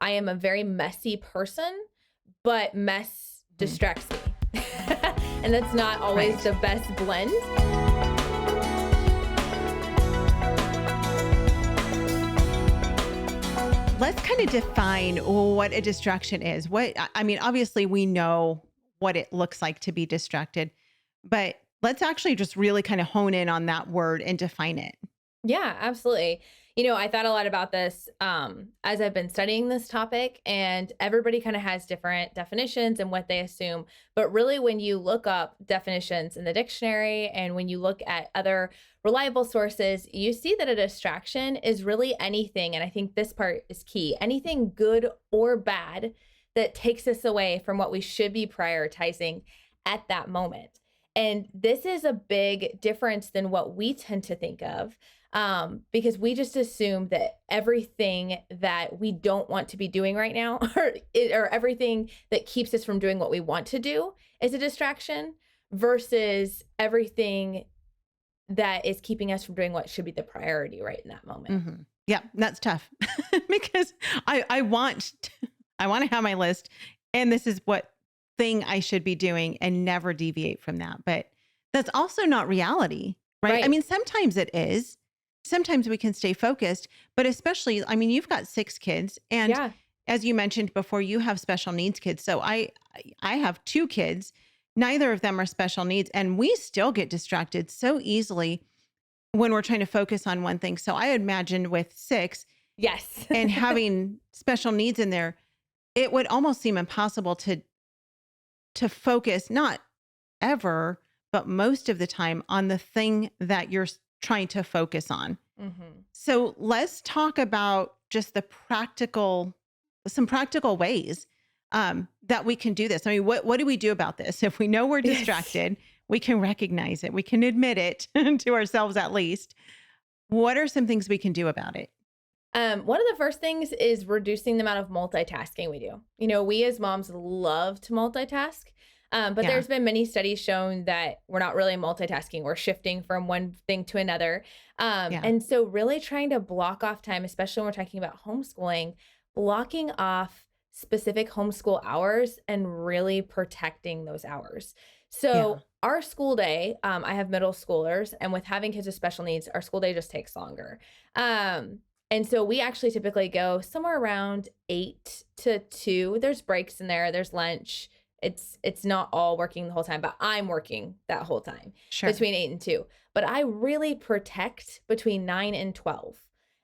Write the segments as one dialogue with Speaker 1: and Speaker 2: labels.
Speaker 1: I am a very messy person, but mess distracts me. And that's not always the best blend.
Speaker 2: Let's kind of define what a distraction is. Obviously we know what it looks like to be distracted, but let's actually just really kind of hone in on that word and define it.
Speaker 1: Yeah, absolutely. I thought a lot about this as I've been studying this topic, and everybody kind of has different definitions and what they assume. But really, when you look up definitions in the dictionary and when you look at other reliable sources, you see that a distraction is really anything. And I think this part is key. Anything good or bad that takes us away from what we should be prioritizing at that moment. And this is a big difference than what we tend to think of. Because we just assume that everything that we don't want to be doing right now, or everything that keeps us from doing what we want to do is a distraction, versus everything that is keeping us from doing what should be the priority right in that moment.
Speaker 2: Mm-hmm. Yeah, that's tough because I want to have my list, and this is what thing I should be doing, and never deviate from that. But that's also not reality, right? I mean, sometimes it is. Sometimes we can stay focused, but especially, you've got 6 kids, and as you mentioned before, you have special needs kids. So I have 2 kids, neither of them are special needs, and we still get distracted so easily when we're trying to focus on one thing. So I imagine with 6,
Speaker 1: yes,
Speaker 2: and having special needs in there, it would almost seem impossible to focus, not ever, but most of the time, on the thing that you're trying to focus on. Mm-hmm. So let's talk about just some practical ways that we can do this. What do we do about this? If we know we're distracted, we can recognize it. We can admit it to ourselves at least. What are some things we can do about it?
Speaker 1: One of the first things is reducing the amount of multitasking we do. We as moms love to multitask. But there's been many studies shown that we're not really multitasking. We're shifting from one thing to another. And so really trying to block off time, especially when we're talking about homeschooling, blocking off specific homeschool hours and really protecting those hours. So our school day, I have middle schoolers, and with having kids with special needs, our school day just takes longer. And so we actually typically go somewhere around 8 to 2. There's breaks in there. There's lunch. It's not all working the whole time, but I'm working that whole time between 8 and 2. But I really protect between 9 and 12.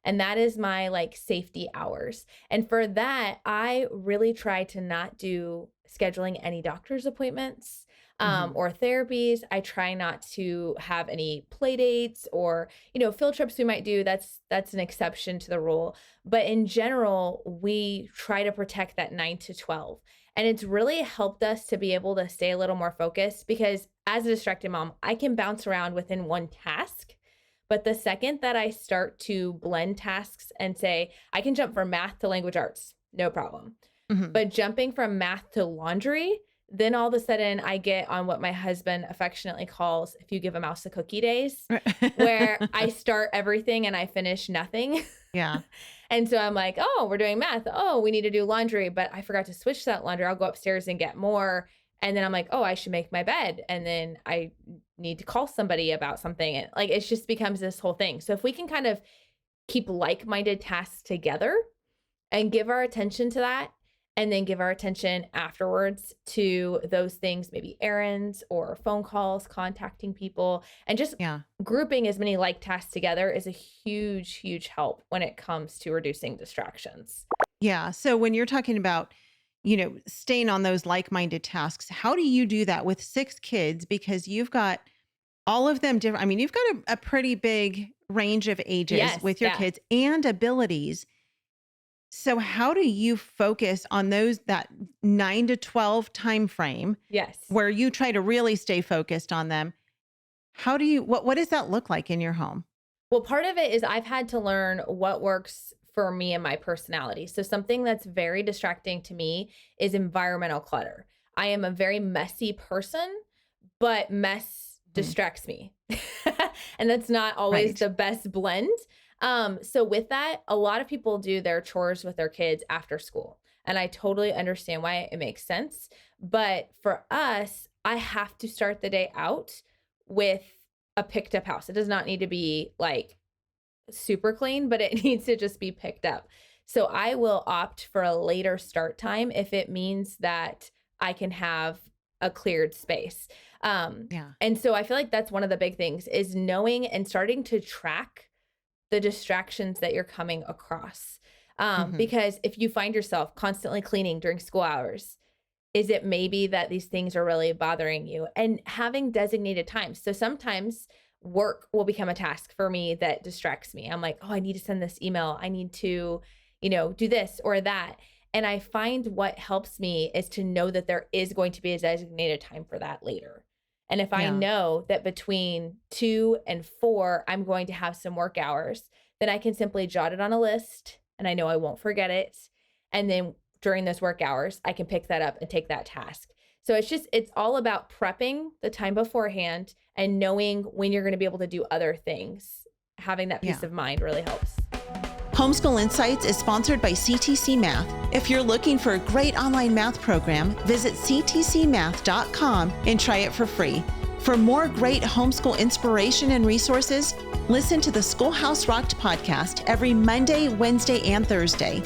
Speaker 1: And that is my safety hours. And for that, I really try to not do scheduling any doctor's appointments or therapies. I try not to have any play dates or, field trips we might do. That's an exception to the rule. But in general, we try to protect that 9 to 12. And it's really helped us to be able to stay a little more focused, because as a distracted mom, I can bounce around within one task. But the second that I start to blend tasks and say, I can jump from math to language arts, no problem. Mm-hmm. But jumping from math to laundry, then all of a sudden I get on what my husband affectionately calls, if you give a mouse a cookie days, where I start everything and I finish nothing.
Speaker 2: Yeah.
Speaker 1: And so I'm like, oh, we're doing math. Oh, we need to do laundry, but I forgot to switch that laundry. I'll go upstairs and get more. And then I'm like, oh, I should make my bed. And then I need to call somebody about something. And it just becomes this whole thing. So if we can kind of keep like-minded tasks together and give our attention to that, and then give our attention afterwards to those things, maybe errands or phone calls, contacting people, and just grouping as many like tasks together is a huge, huge help when it comes to reducing distractions.
Speaker 2: Yeah. So when you're talking about, staying on those like-minded tasks, how do you do that with 6 kids? Because you've got all of them different. You've got a pretty big range of ages with your kids and abilities. So how do you focus on that 9 to 12 time frame?
Speaker 1: Yes.
Speaker 2: Where you try to really stay focused on them. What does that look like in your home?
Speaker 1: Well, part of it is I've had to learn what works for me and my personality. So something that's very distracting to me is environmental clutter. I am a very messy person, but mess distracts me. And that's not always the best blend. So with that, a lot of people do their chores with their kids after school. And I totally understand why it makes sense. But for us, I have to start the day out with a picked up house. It does not need to be like super clean, but it needs to just be picked up. So I will opt for a later start time if it means that I can have a cleared space. And so I feel like that's one of the big things is knowing and starting to track the distractions that you're coming across. Because if you find yourself constantly cleaning during school hours, is it maybe that these things are really bothering you? And having designated times. So sometimes work will become a task for me that distracts me. I'm like, oh, I need to send this email. I need to, do this or that. And I find what helps me is to know that there is going to be a designated time for that later. And if I know that between 2 and 4, I'm going to have some work hours, then I can simply jot it on a list and I know I won't forget it. And then during those work hours, I can pick that up and take that task. So it's all about prepping the time beforehand and knowing when you're going to be able to do other things. Having that peace of mind really helps.
Speaker 3: Homeschool Insights is sponsored by CTC Math. If you're looking for a great online math program, visit ctcmath.com and try it for free. For more great homeschool inspiration and resources, listen to the Schoolhouse Rocked podcast every Monday, Wednesday, and Thursday.